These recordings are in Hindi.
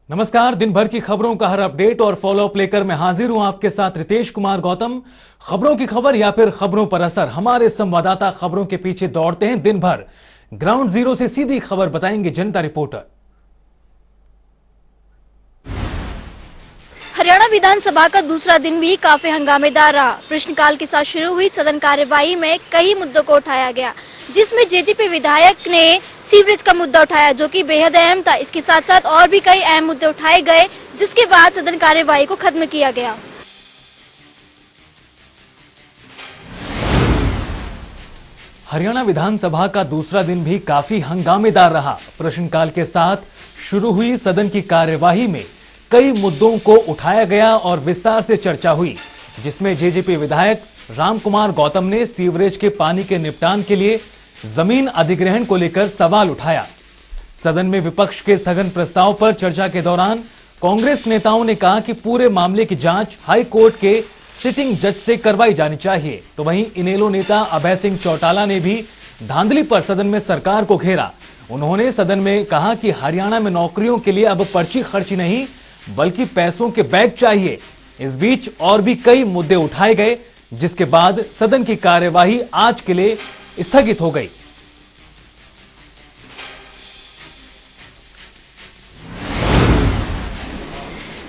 नमस्कार। दिन भर की खबरों का हर अपडेट और फॉलोअप लेकर मैं हाजिर हूं आपके साथ रितेश कुमार गौतम। खबरों की खबर या फिर खबरों पर असर, हमारे संवाददाता खबरों के पीछे दौड़ते हैं दिन भर। ग्राउंड जीरो से सीधी खबर बताएंगे जनता रिपोर्टर। हरियाणा विधानसभा का दूसरा दिन भी काफी हंगामेदार रहा। प्रश्नकाल के साथ शुरू हुई सदन कार्यवाही में कई मुद्दों को उठाया गया, जिसमें जेजेपी विधायक ने सीवरेज का मुद्दा उठाया, जो कि बेहद अहम था। इसके साथ साथ और भी कई अहम मुद्दे उठाए गए, जिसके बाद सदन कार्यवाही को खत्म किया गया। हरियाणा विधानसभा का दूसरा दिन भी काफी हंगामेदार रहा। प्रश्नकाल के साथ शुरू हुई सदन की कार्यवाही में कई मुद्दों को उठाया गया और विस्तार से चर्चा हुई, जिसमें जेजेपी विधायक रामकुमार गौतम ने सीवरेज के पानी के निपटान के लिए जमीन अधिग्रहण को लेकर सवाल उठाया। सदन में विपक्ष के स्थगन प्रस्ताव पर चर्चा के दौरान कांग्रेस नेताओं ने कहा कि पूरे मामले की जांच हाई कोर्ट के सिटिंग जज से करवाई जानी चाहिए। तो वहीं इनेलो नेता अभय सिंह चौटाला ने भी धांधली पर सदन में सरकार को घेरा। उन्होंने सदन में कहा कि हरियाणा में नौकरियों के लिए अब पर्ची खर्ची नहीं, बल्कि पैसों के बैग चाहिए। इस बीच और भी कई मुद्दे उठाए गए, जिसके बाद सदन की कार्यवाही आज के लिए स्थगित हो गई।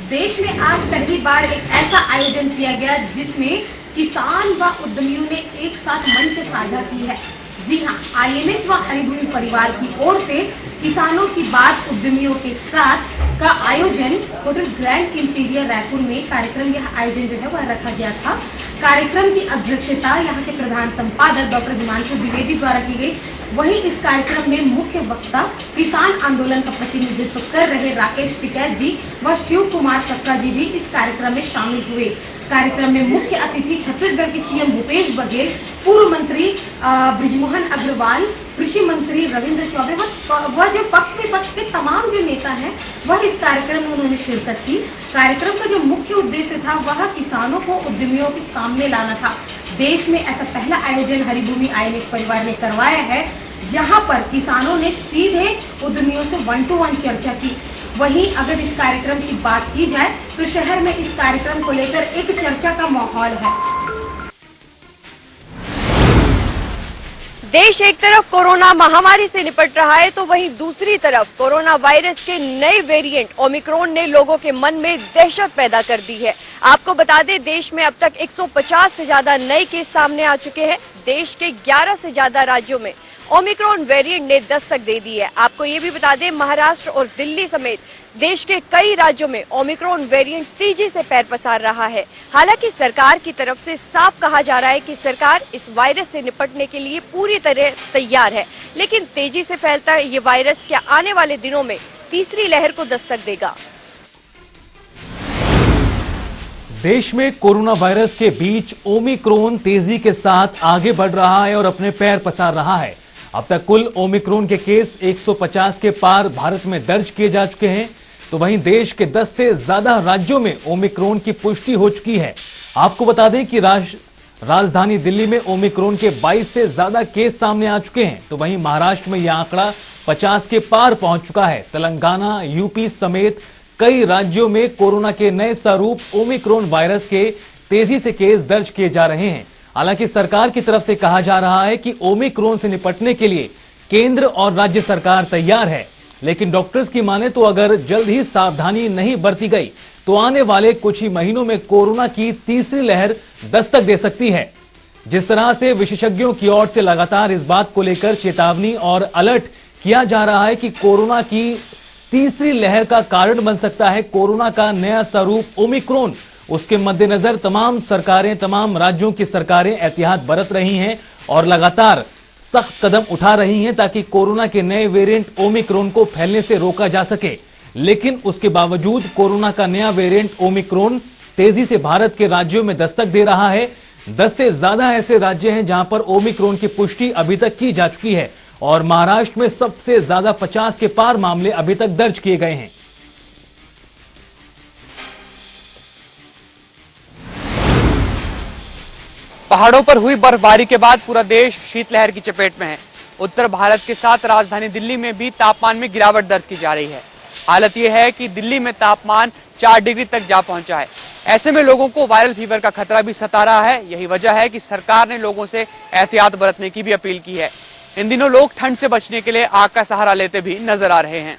देश में आज पहली बार एक ऐसा आयोजन किया गया जिसमें किसान व उद्यमियों ने एक साथ मंच साझा की है। जी हां, आईएनएच व हरिभूमि परिवार की ओर से किसानों की बात उद्यमियों के साथ का आयोजन होटल ग्रैंड इंपीरियल रायपुर में कार्यक्रम यह आयोजन जो है वह रखा गया था। कार्यक्रम की अध्यक्षता यहाँ के प्रधान संपादक डॉक्टर हिमांशु द्विवेदी द्वारा की गई। वहीं इस कार्यक्रम में मुख्य वक्ता किसान आंदोलन का प्रतिनिधित्व कर रहे राकेश टिकैत जी व शिव कुमार कक्का जी भी इस कार्यक्रम में शामिल हुए। कार्यक्रम में मुख्य अतिथि छत्तीसगढ़ के सीएम भूपेश बघेल, पूर्व मंत्री बृजमोहन अग्रवाल, कृषि मंत्री रविंद्र चौबे व जो पक्ष विपक्ष के तमाम जो नेता हैं वह इस कार्यक्रम में उन्होंने शिरकत की। कार्यक्रम का जो मुख्य उद्देश्य था वह किसानों को उद्यमियों के सामने लाना था। देश में ऐसा पहला आयोजन हरिभूमि आईएनएच परिवार ने करवाया है, जहां पर किसानों ने सीधे उद्यमियों से 1-to-1 चर्चा की। वहीं अगर इस कार्यक्रम की बात की जाए तो शहर में इस कार्यक्रम को लेकर एक चर्चा का माहौल है। देश एक तरफ कोरोना महामारी से निपट रहा है, तो वहीं दूसरी तरफ कोरोना वायरस के नए वेरिएंट ओमिक्रॉन ने लोगों के मन में दहशत पैदा कर दी है। आपको बता दें, देश में अब तक 150 से ज्यादा नए केस सामने आ चुके हैं। देश के 11 से ज्यादा राज्यों में ओमिक्रॉन वेरिएंट ने दस्तक दे दी है। आपको ये भी बता दें, महाराष्ट्र और दिल्ली समेत देश के कई राज्यों में ओमिक्रॉन वेरिएंट तेजी से पैर पसार रहा है। हालांकि सरकार की तरफ से साफ कहा जा रहा है कि सरकार इस वायरस से निपटने के लिए पूरी तरह तैयार है, लेकिन तेजी से फैलता है ये वायरस क्या आने वाले दिनों में तीसरी लहर को दस्तक देगा? देश में कोरोना वायरस के बीच ओमिक्रॉन तेजी के साथ आगे बढ़ रहा है और अपने पैर पसार रहा है। अब तक कुल ओमिक्रॉन के केस 150 के पार भारत में दर्ज किए जा चुके हैं। तो वहीं देश के 10 से ज्यादा राज्यों में ओमिक्रॉन की पुष्टि हो चुकी है। आपको बता दें कि राजधानी दिल्ली में ओमिक्रॉन के 22 से ज्यादा केस सामने आ चुके हैं। तो वहीं महाराष्ट्र में यह आंकड़ा 50 के पार पहुंच चुका है। तेलंगाना, यूपी समेत कई राज्यों में कोरोना के नए स्वरूप ओमिक्रॉन वायरस के तेजी से केस दर्ज किए जा रहे हैं। हालांकि सरकार की तरफ से कहा जा रहा है कि ओमिक्रॉन से निपटने के लिए केंद्र और राज्य सरकार तैयार है, लेकिन डॉक्टर्स की माने तो अगर जल्द ही सावधानी नहीं बरती गई तो आने वाले कुछ ही महीनों में कोरोना की तीसरी लहर दस्तक दे सकती है। जिस तरह से विशेषज्ञों की ओर से लगातार इस बात को लेकर चेतावनी और अलर्ट किया जा रहा है कि कोरोना की तीसरी लहर का कारण बन सकता है कोरोना का नया स्वरूप ओमिक्रॉन, उसके मद्देनजर तमाम सरकारें, तमाम राज्यों की सरकारें एहतियात बरत रही हैं और लगातार सख्त कदम उठा रही हैं ताकि कोरोना के नए वेरिएंट ओमिक्रॉन को फैलने से रोका जा सके। लेकिन उसके बावजूद कोरोना का नया वेरिएंट ओमिक्रॉन तेजी से भारत के राज्यों में दस्तक दे रहा है। 10 से ज्यादा ऐसे राज्य हैं जहां पर ओमिक्रॉन की पुष्टि अभी तक की जा चुकी है और महाराष्ट्र में सबसे ज्यादा 50 के पार मामले अभी तक दर्ज किए गए हैं। पहाड़ों पर हुई बर्फबारी के बाद पूरा देश शीतलहर की चपेट में है। उत्तर भारत के साथ राजधानी दिल्ली में भी तापमान में गिरावट दर्ज की जा रही है। हालत यह है कि दिल्ली में तापमान 4 डिग्री तक जा पहुंचा है। ऐसे में लोगों को वायरल फीवर का खतरा भी सता रहा है। यही वजह है कि सरकार ने लोगों से एहतियात बरतने की भी अपील की है। इन दिनों लोग ठंड से बचने के लिए आग का सहारा लेते भी नजर आ रहे हैं।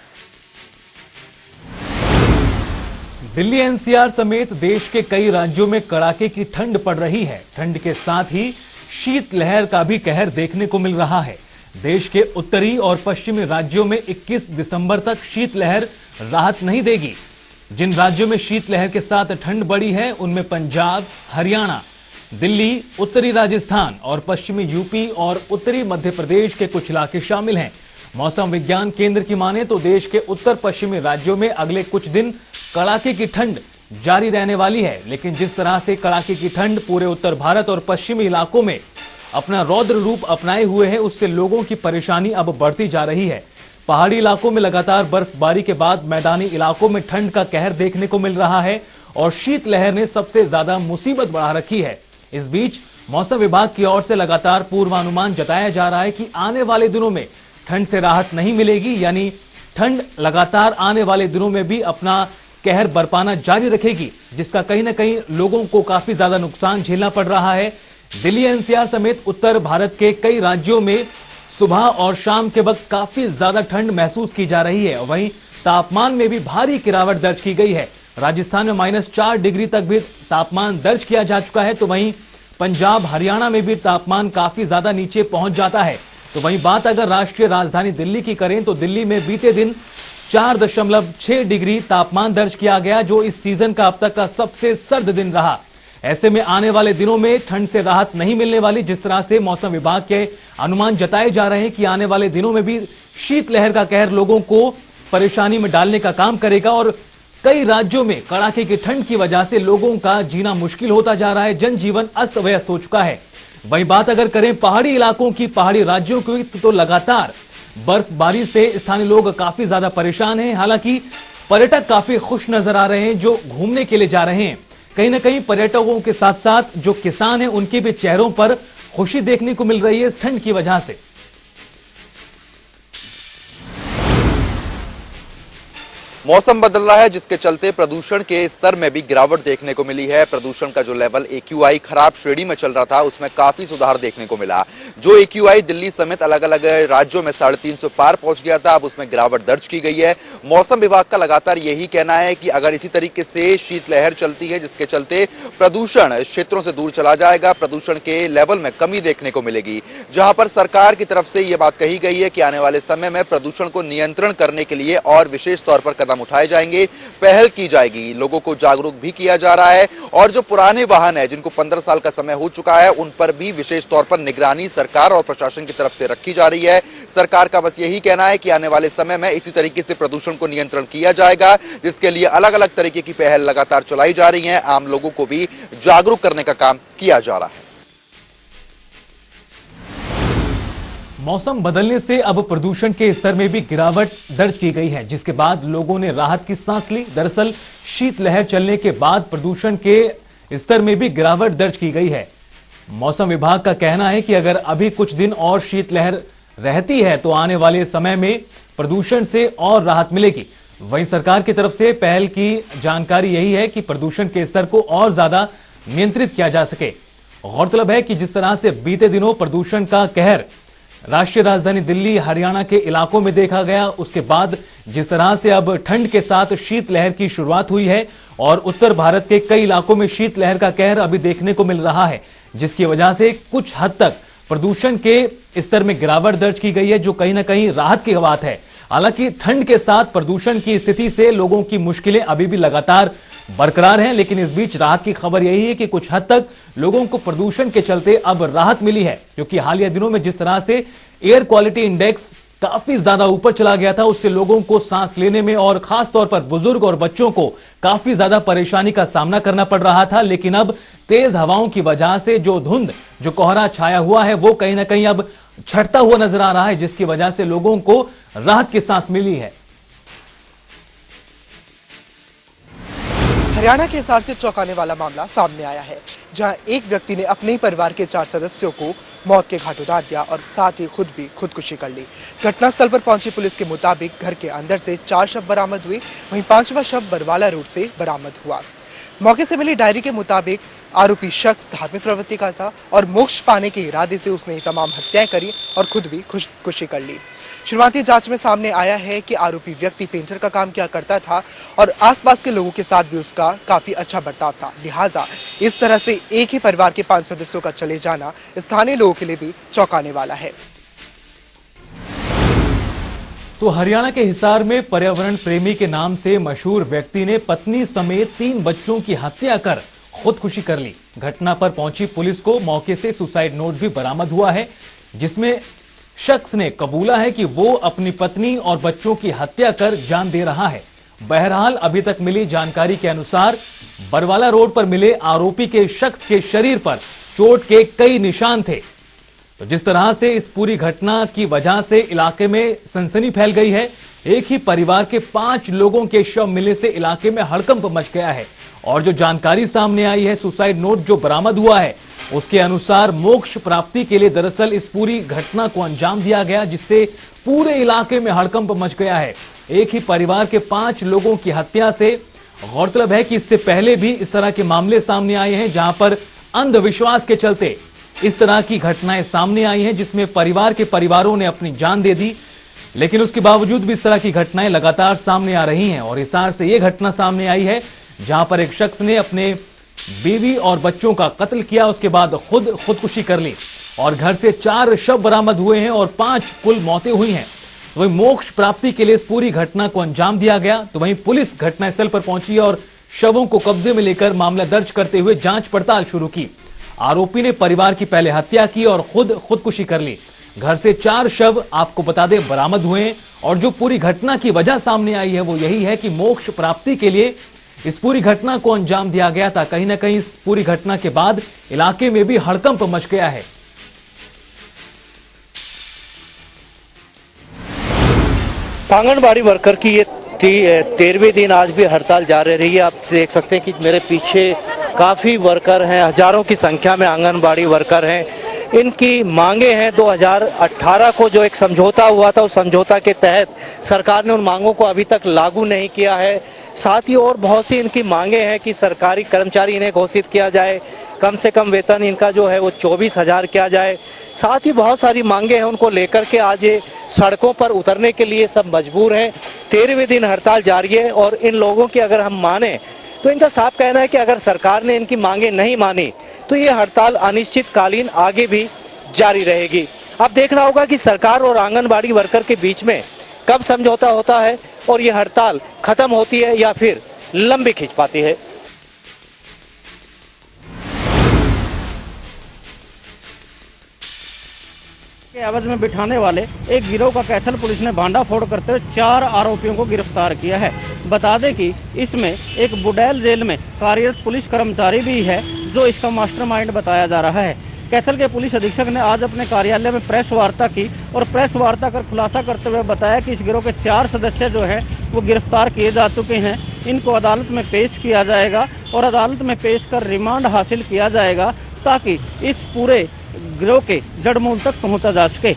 दिल्ली एनसीआर समेत देश के कई राज्यों में कड़ाके की ठंड पड़ रही है। ठंड के साथ ही शीतलहर का भी कहर देखने को मिल रहा है। देश के उत्तरी और पश्चिमी राज्यों में 21 दिसंबर तक शीतलहर राहत नहीं देगी। जिन राज्यों में शीतलहर के साथ ठंड बढ़ी है उनमें पंजाब, हरियाणा, दिल्ली, उत्तरी राजस्थान और पश्चिमी यूपी और उत्तरी मध्य प्रदेश के कुछ इलाके शामिल हैं। मौसम विज्ञान केंद्र की माने तो देश के उत्तर पश्चिमी राज्यों में अगले कुछ दिन कड़ाके की ठंड जारी रहने वाली है। लेकिन जिस तरह से कड़ाके की ठंड पूरे उत्तर भारत और पश्चिमी इलाकों में अपना रौद्र रूप अपनाए हुए है, उससे लोगों की परेशानी अब बढ़ती जा रही है। पहाड़ी इलाकों में लगातार बर्फबारी के बाद मैदानी इलाकों में ठंड का कहर देखने को मिल रहा है और शीतलहर ने सबसे ज्यादा मुसीबत बढ़ा रखी है। इस बीच मौसम विभाग की ओर से लगातार पूर्वानुमान जताया जा रहा है कि आने वाले दिनों में ठंड से राहत नहीं मिलेगी, यानी ठंड लगातार आने वाले दिनों में भी अपना कहर बरपाना जारी रखेगी, जिसका कहीं ना कहीं लोगों को काफी ज्यादा नुकसान झेलना पड़ रहा है। दिल्ली एनसीआर समेत उत्तर भारत के कई राज्यों में सुबह और शाम के वक्त काफी ज्यादा ठंड महसूस की जा रही है। वहीं तापमान में भी भारी गिरावट दर्ज की गई है। राजस्थान में -4 डिग्री तक भी तापमान दर्ज किया जा चुका है, तो वहीं पंजाब, हरियाणा में भी तापमान काफी ज्यादा नीचे पहुंच जाता है। तो वहीं बात अगर राष्ट्रीय राजधानी दिल्ली की करें तो दिल्ली में बीते दिन 4.6 डिग्री तापमान दर्ज किया गया, जो इस सीजन का अब तक का सबसे सर्द दिन रहा। ऐसे में आने वाले दिनों में ठंड से राहत नहीं मिलने वाली। जिस तरह से मौसम विभाग के अनुमान जताए जा रहे हैं कि आने वाले दिनों में भी शीतलहर का कहर लोगों को परेशानी में डालने का काम करेगा और कई राज्यों में कड़ाके की ठंड की वजह से लोगों का जीना मुश्किल होता जा रहा है। जनजीवन अस्त व्यस्त हो चुका है। वही बात अगर करें पहाड़ी इलाकों की, पहाड़ी राज्यों की, तो लगातार बर्फबारी से स्थानीय लोग काफी ज्यादा परेशान हैं। हालांकि पर्यटक काफी खुश नजर आ रहे हैं जो घूमने के लिए जा रहे हैं। कहीं ना कहीं पर्यटकों के साथ साथ जो किसान हैं उनके भी चेहरों पर खुशी देखने को मिल रही है इस ठंड की वजह से। मौसम बदल रहा है, जिसके चलते प्रदूषण के स्तर में भी गिरावट देखने को मिली है। प्रदूषण का जो लेवल AQI खराब श्रेणी में चल रहा था उसमें काफी सुधार देखने को मिला। जो AQI दिल्ली समेत अलग अलग राज्यों में 350 पार पहुंच गया था, अब उसमें गिरावट दर्ज की गई है। मौसम विभाग का लगातार यही कहना है कि अगर इसी तरीके से शीतलहर चलती है जिसके चलते प्रदूषण क्षेत्रों से दूर चला जाएगा, प्रदूषण के लेवल में कमी देखने को मिलेगी। जहां पर सरकार की तरफ से यह बात कही गई है कि आने वाले समय में प्रदूषण को नियंत्रण करने के लिए और विशेष तौर पर कदम उठाए जाएंगे, पहल की जाएगी। लोगों को जागरूक भी किया जा रहा है और जो पुराने वाहन है जिनको 15 साल का समय हो चुका है उन पर भी विशेष तौर पर निगरानी सरकार और प्रशासन की तरफ से रखी जा रही है। सरकार का बस यही कहना है कि आने वाले समय में इसी तरीके से प्रदूषण को नियंत्रण किया जाएगा, जिसके लिए अलग अलग तरीके की पहल लगातार चलाई जा रही है। आम लोगों को भी जागरूक करने का काम किया जा रहा है। मौसम बदलने से अब प्रदूषण के स्तर में भी गिरावट दर्ज की गई है, जिसके बाद लोगों ने राहत की सांस ली। दरअसल शीतलहर चलने के बाद प्रदूषण के स्तर में भी गिरावट दर्ज की गई है। मौसम विभाग का कहना है कि अगर अभी कुछ दिन और शीतलहर रहती है तो आने वाले समय में प्रदूषण से और राहत मिलेगी। वहीं सरकार की तरफ से पहल की जानकारी यही है कि प्रदूषण के स्तर को और ज्यादा नियंत्रित किया जा सके। गौरतलब है कि जिस तरह से बीते दिनों प्रदूषण का कहर राष्ट्रीय राजधानी दिल्ली, हरियाणा के इलाकों में देखा गया, उसके बाद जिस तरह से अब ठंड के साथ शीतलहर की शुरुआत हुई है और उत्तर भारत के कई इलाकों में शीतलहर का कहर अभी देखने को मिल रहा है, जिसकी वजह से कुछ हद तक प्रदूषण के स्तर में गिरावट दर्ज की गई है, जो कहीं ना कहीं राहत की बात है। हालांकि ठंड के साथ प्रदूषण की स्थिति से लोगों की मुश्किलें अभी भी लगातार बरकरार हैं, लेकिन इस बीच राहत की खबर यही है कि कुछ हद तक लोगों को प्रदूषण के चलते अब राहत मिली है, क्योंकि हालिया दिनों में जिस तरह से एयर क्वालिटी इंडेक्स काफी ज्यादा ऊपर चला गया था, उससे लोगों को सांस लेने में और खास तौर पर बुजुर्ग और बच्चों को काफी ज्यादा परेशानी का सामना करना पड़ रहा था। लेकिन अब तेज हवाओं की वजह से जो धुंध, जो कोहरा छाया हुआ है, वो कहीं ना कहीं अब छटता हुआ नजर आ रहा है, जिसकी वजह से लोगों को राहत की सांस मिली है। हरियाणा के हिसार से चौंकाने वाला मामला सामने आया है। जहां एक व्यक्ति ने अपने ही परिवार के 4 सदस्यों को मौत के घाट उतार दिया और साथ ही खुद भी खुदकुशी कर ली। घटनास्थल पर पहुंची पुलिस के मुताबिक घर के अंदर से 4 शव बरामद हुए, वहीं 5वां शव बरवाला रोड से बरामद हुआ। मौके से मिली डायरी के मुताबिक आरोपी शख्स धार्मिक प्रवृत्ति का था और मोक्ष पाने के इरादे से उसने ये तमाम हत्याएं करी और खुद भी खुदकुशी कर ली। शुरुआती जांच में सामने आया है कि आरोपी व्यक्ति पेंटर का काम किया करता था और आसपास के लोगों के साथ भी उसका काफी अच्छा बर्ताव था। लिहाजा इस तरह से एक ही परिवार के 5 सदस्यों का चले जाना स्थानीय लोगों के लिए भी चौंकाने वाला है। तो हरियाणा के हिसार में पर्यावरण प्रेमी के नाम से मशहूर व्यक्ति ने पत्नी समेत 3 बच्चों की हत्या कर खुदकुशी कर ली। घटना पर पहुंची पुलिस को मौके से सुसाइड नोट भी बरामद हुआ है, जिसमें शख्स ने कबूला है कि वो अपनी पत्नी और बच्चों की हत्या कर जान दे रहा है। बहरहाल अभी तक मिली जानकारी के अनुसार बरवाला रोड पर मिले आरोपी के शख्स के शरीर पर चोट के कई निशान थे। तो जिस तरह से इस पूरी घटना की वजह से इलाके में सनसनी फैल गई है, एक ही परिवार के 5 लोगों के शव मिलने से इलाके में हड़कंप मच गया है। और जो जानकारी सामने आई है, सुसाइड नोट जो बरामद हुआ है, उसके अनुसार मोक्ष प्राप्ति के लिए दरअसल इस पूरी घटना को अंजाम दिया गया, जिससे पूरे इलाके में हड़कंप मच गया है। एक ही परिवार के 5 लोगों की हत्या से गौरतलब है कि इससे पहले भी इस तरह के मामले सामने आए हैं, जहां पर अंधविश्वास के चलते इस तरह की घटनाएं सामने आई हैं, जिसमें परिवार के परिवारों ने अपनी जान दे दी। लेकिन उसके बावजूद भी इस तरह की घटनाएं लगातार सामने आ रही हैं। और हिसार से यह घटना सामने आई है, जहां पर एक शख्स ने अपने बीवी और बच्चों का कत्ल किया, उसके बाद खुदकुशी कर ली और घर से 4 शव बरामद हुए हैं और 5 कुल मौतें हुई हैं। तो वहीं मोक्ष प्राप्ति के लिए इस पूरी घटना को अंजाम दिया गया। तो वहीं पुलिस घटनास्थल पर पहुंची और शवों को कब्जे में लेकर मामला दर्ज करते हुए जांच पड़ताल शुरू की। आरोपी ने परिवार की पहले हत्या की और खुदकुशी कर ली। घर से 4 शव आपको बता दें बरामद हुए हैं। और जो पूरी घटना की वजह सामने आई है वो यही है कि मोक्ष प्राप्ति के लिए इस पूरी घटना को अंजाम दिया गया था। कहीं ना कहीं इस पूरी घटना के बाद इलाके में भी हड़कंप मच गया है। आंगनबाड़ी वर्कर की ये 13वें दिन आज भी हड़ताल जारी रही है। आप देख सकते हैं कि मेरे पीछे काफ़ी वर्कर हैं, हजारों की संख्या में आंगनबाड़ी वर्कर हैं। इनकी मांगे हैं 2018 को जो एक समझौता हुआ था, उस समझौता के तहत सरकार ने उन मांगों को अभी तक लागू नहीं किया है। साथ ही और बहुत सी इनकी मांगे हैं कि सरकारी कर्मचारी इन्हें घोषित किया जाए, कम से कम वेतन इनका जो है वो 24,000 किया जाए। साथ ही बहुत सारी मांगे हैं, उनको लेकर के आज ये सड़कों पर उतरने के लिए सब मजबूर हैं। 13वें दिन हड़ताल जारी है और इन लोगों की अगर हम माने तो इनका साफ कहना है कि अगर सरकार ने इनकी मांगे नहीं मानी तो ये हड़ताल अनिश्चितकालीन आगे भी जारी रहेगी। अब देखना होगा कि सरकार और आंगनबाड़ी वर्कर के बीच में कब समझौता होता है और ये हड़ताल खत्म होती है या फिर लंबी खींच पाती है। के एवज में बिठाने वाले एक गिरोह का कैथल पुलिस ने भांडाफोड़ करते हुए 4 आरोपियों को गिरफ्तार किया है। बता दें कि इसमें एक बुडेल जेल में कार्यरत पुलिस कर्मचारी भी है जो इसका मास्टरमाइंड बताया जा रहा है। कैथल के पुलिस अधीक्षक ने आज अपने कार्यालय में प्रेस वार्ता की और प्रेस वार्ता कर खुलासा करते हुए बताया कि इस गिरोह के 4 सदस्य जो हैं वो गिरफ्तार किए जा चुके हैं। इनको अदालत में पेश किया जाएगा और अदालत में पेश कर रिमांड हासिल किया जाएगा ताकि इस पूरे गिरोह के जड़ मूल तक पहुंचा जा सके।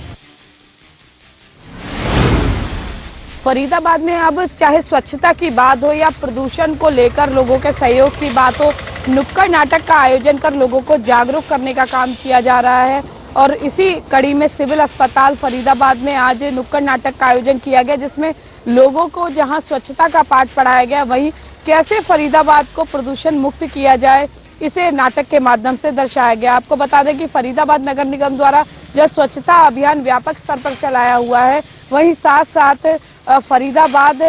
फरीदाबाद में अब चाहे स्वच्छता की बात हो या प्रदूषण को लेकर लोगों के सहयोग की बात हो, नुक्कड़ नाटक का आयोजन कर लोगों को जागरूक करने का काम किया जा रहा है। और इसी कड़ी में सिविल अस्पताल फरीदाबाद में आज नुक्कड़ नाटक का आयोजन किया गया, जिसमें लोगों को जहां स्वच्छता का पाठ पढ़ाया गया, वहीं कैसे फरीदाबाद को प्रदूषण मुक्त किया जाए इसे नाटक के माध्यम से दर्शाया गया। आपको बता दें कि फरीदाबाद नगर निगम द्वारा जब स्वच्छता अभियान व्यापक स्तर पर चलाया हुआ है, वहीं साथ साथ फरीदाबाद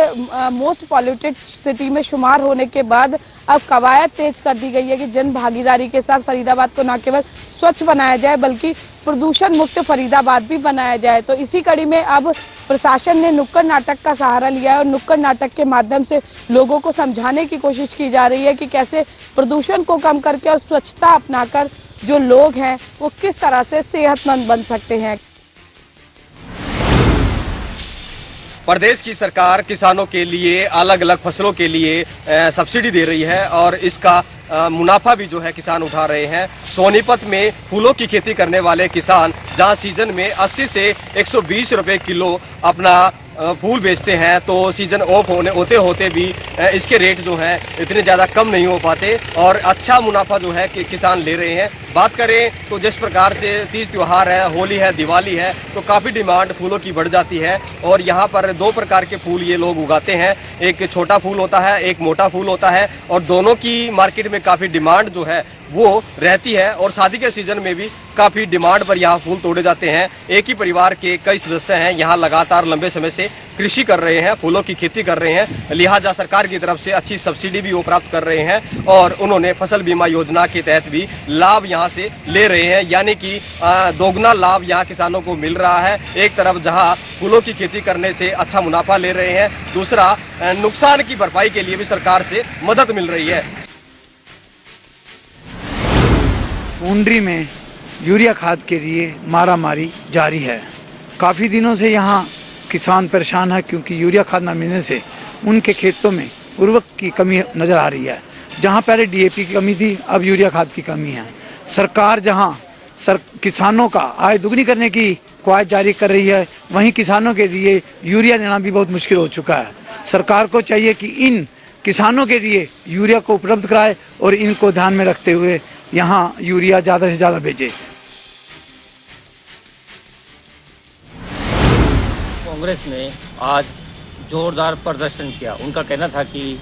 मोस्ट पॉल्यूटेड सिटी में शुमार होने के बाद अब कवायद तेज कर दी गई है कि जन भागीदारी के साथ फरीदाबाद को न केवल स्वच्छ बनाया जाए बल्कि प्रदूषण मुक्त फरीदाबाद भी बनाया जाए। तो इसी कड़ी में अब प्रशासन ने नुक्कड़ नाटक का सहारा लिया है और नुक्कड़ नाटक के माध्यम से लोगों को समझाने की कोशिश की जा रही है कि कैसे प्रदूषण को कम करके और स्वच्छता अपनाकर जो लोग हैं वो किस तरह से सेहतमंद बन सकते हैं। प्रदेश की सरकार किसानों के लिए अलग अलग फसलों के लिए सब्सिडी दे रही है और इसका मुनाफा भी जो है किसान उठा रहे हैं। सोनीपत में फूलों की खेती करने वाले किसान जहां सीजन में 80 से 120 रुपए किलो अपना फूल बेचते हैं, तो सीजन ऑफ होते होते भी इसके रेट जो हैं इतने ज़्यादा कम नहीं हो पाते और अच्छा मुनाफा जो है कि किसान ले रहे हैं। बात करें तो जिस प्रकार से तीज त्योहार है, होली है, दिवाली है, तो काफ़ी डिमांड फूलों की बढ़ जाती है और यहाँ पर दो प्रकार के फूल ये लोग उगाते हैं। एक छोटा फूल होता है, एक मोटा फूल होता है और दोनों की मार्केट में काफ़ी डिमांड जो है वो रहती है और शादी के सीजन में भी काफ़ी डिमांड पर यहाँ फूल तोड़े जाते हैं। एक ही परिवार के कई सदस्य हैं, यहाँ लगातार लंबे समय से कृषि कर रहे हैं, फूलों की खेती कर रहे हैं, लिहाजा सरकार की तरफ से अच्छी सब्सिडी भी वो प्राप्त कर रहे हैं और उन्होंने फसल बीमा योजना के तहत भी लाभ यहाँ से ले रहे हैं, यानी कि दोगुना लाभ यहाँ किसानों को मिल रहा है। एक तरफ जहाँ फूलों की खेती करने से अच्छा मुनाफा ले रहे हैं, दूसरा नुकसान की भरपाई के लिए भी सरकार से मदद मिल रही है। पूंडरी में यूरिया खाद के लिए मारामारी जारी है। काफ़ी दिनों से यहाँ किसान परेशान है क्योंकि यूरिया खाद न मिलने से उनके खेतों में उर्वरक की कमी नज़र आ रही है। जहाँ पहले डीएपी की कमी थी, अब यूरिया खाद की कमी है। सरकार जहाँ किसानों का आय दुगनी करने की कवायद जारी कर रही है, वहीं किसानों के लिए यूरिया लेना भी बहुत मुश्किल हो चुका है। सरकार को चाहिए कि इन किसानों के लिए यूरिया को उपलब्ध कराए और इनको ध्यान में रखते हुए यहाँ यूरिया ज़्यादा से ज़्यादा भेजे। कांग्रेस ने आज जोरदार प्रदर्शन किया। उनका कहना था कि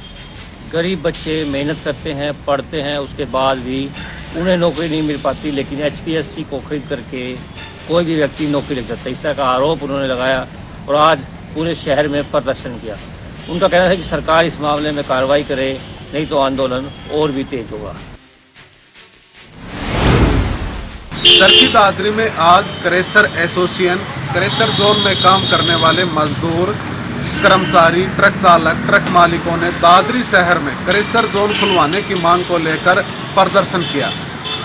गरीब बच्चे मेहनत करते हैं, पढ़ते हैं, उसके बाद भी उन्हें नौकरी नहीं मिल पाती, लेकिन HPSC को खरीद करके कोई भी व्यक्ति नौकरी लग सकता है। इस तरह का आरोप उन्होंने लगाया और आज पूरे शहर में प्रदर्शन किया। उनका कहना था कि सरकार इस मामले में कार्रवाई करे, नहीं तो आंदोलन और भी तेज होगा। चरखी दादरी में आज क्रेशर एसोसिएशन, क्रेशर जोन में काम करने वाले मजदूर, कर्मचारी, ट्रक चालक, ट्रक मालिकों ने दादरी शहर में क्रेशर जोन खुलवाने की मांग को लेकर प्रदर्शन किया।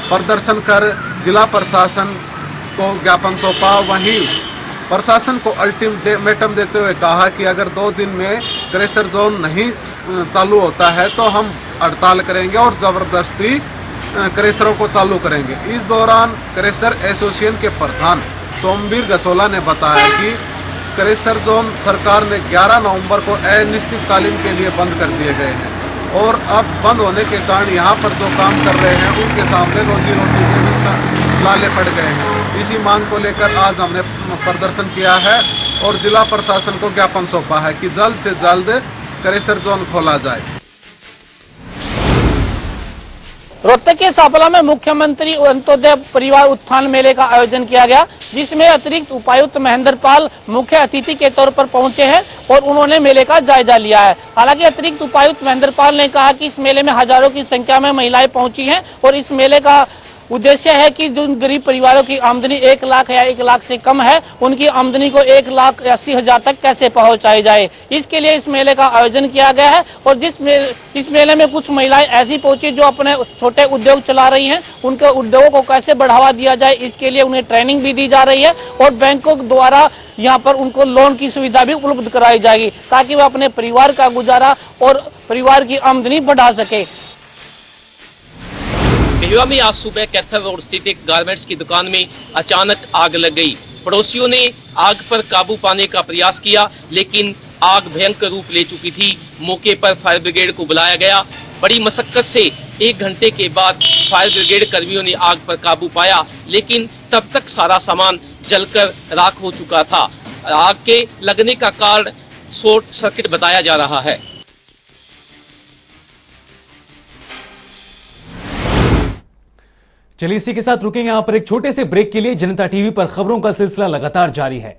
प्रदर्शन कर जिला प्रशासन को ज्ञापन सौंपा। वहीं प्रशासन को अल्टीमेटम देते हुए कहा कि अगर 2 दिन में क्रेशर जोन नहीं चालू होता है तो हम हड़ताल करेंगे और जबरदस्ती क्रेशरों को चालू करेंगे। इस दौरान क्रेशर एसोसिएशन के प्रधान सोमवीर गसोला ने बताया कि क्रेशर जोन सरकार ने 11 नवंबर को अनिश्चितकालीन के लिए बंद कर दिए गए हैं और अब बंद होने के कारण यहाँ पर जो काम कर रहे हैं उनके सामने रोजी रोटी के भी लाले पड़ गए हैं। इसी मांग को लेकर आज हमने प्रदर्शन किया है और जिला प्रशासन को ज्ञापन सौंपा है कि जल्द से जल्द क्रेशर जोन खोला जाए। रोहतक के सापला में मुख्यमंत्री अंत्योदय परिवार उत्थान मेले का आयोजन किया गया, जिसमें अतिरिक्त उपायुक्त महेंद्र पाल मुख्य अतिथि के तौर पर पहुंचे हैं और उन्होंने मेले का जायजा लिया है। हालांकि अतिरिक्त उपायुक्त महेंद्र पाल ने कहा कि इस मेले में हजारों की संख्या में महिलाएं पहुंची हैं और इस मेले का उद्देश्य है कि जो गरीब परिवारों की आमदनी 1 लाख या 1 लाख से कम है, उनकी आमदनी को 1,80,000 तक कैसे पहुंचाई जाए। इसके लिए इस मेले का आयोजन किया गया है और इस मेले में कुछ महिलाएं ऐसी पहुंची जो अपने छोटे उद्योग चला रही हैं, उनके उद्योगों को कैसे बढ़ावा दिया जाए, इसके लिए उन्हें ट्रेनिंग भी दी जा रही है और बैंकों द्वारा यहाँ पर उनको लोन की सुविधा भी उपलब्ध कराई जाएगी ताकि वह अपने परिवार का गुजारा और परिवार की आमदनी बढ़ा सके। बेहुआ में आज सुबह कैथल रोड स्थित एक गारमेंट्स की दुकान में अचानक आग लग गई। पड़ोसियों ने आग पर काबू पाने का प्रयास किया, लेकिन आग भयंकर रूप ले चुकी थी। मौके पर फायर ब्रिगेड को बुलाया गया। बड़ी मशक्कत से 1 घंटे के बाद फायर ब्रिगेड कर्मियों ने आग पर काबू पाया, लेकिन तब तक सारा सामान जलकर राख हो चुका था। आग के लगने का कारण शॉर्ट सर्किट बताया जा रहा है। चलिए इसी के साथ रुकेंगे यहाँ पर एक छोटे से ब्रेक के लिए। जनता टीवी पर खबरों का सिलसिला लगातार जारी है।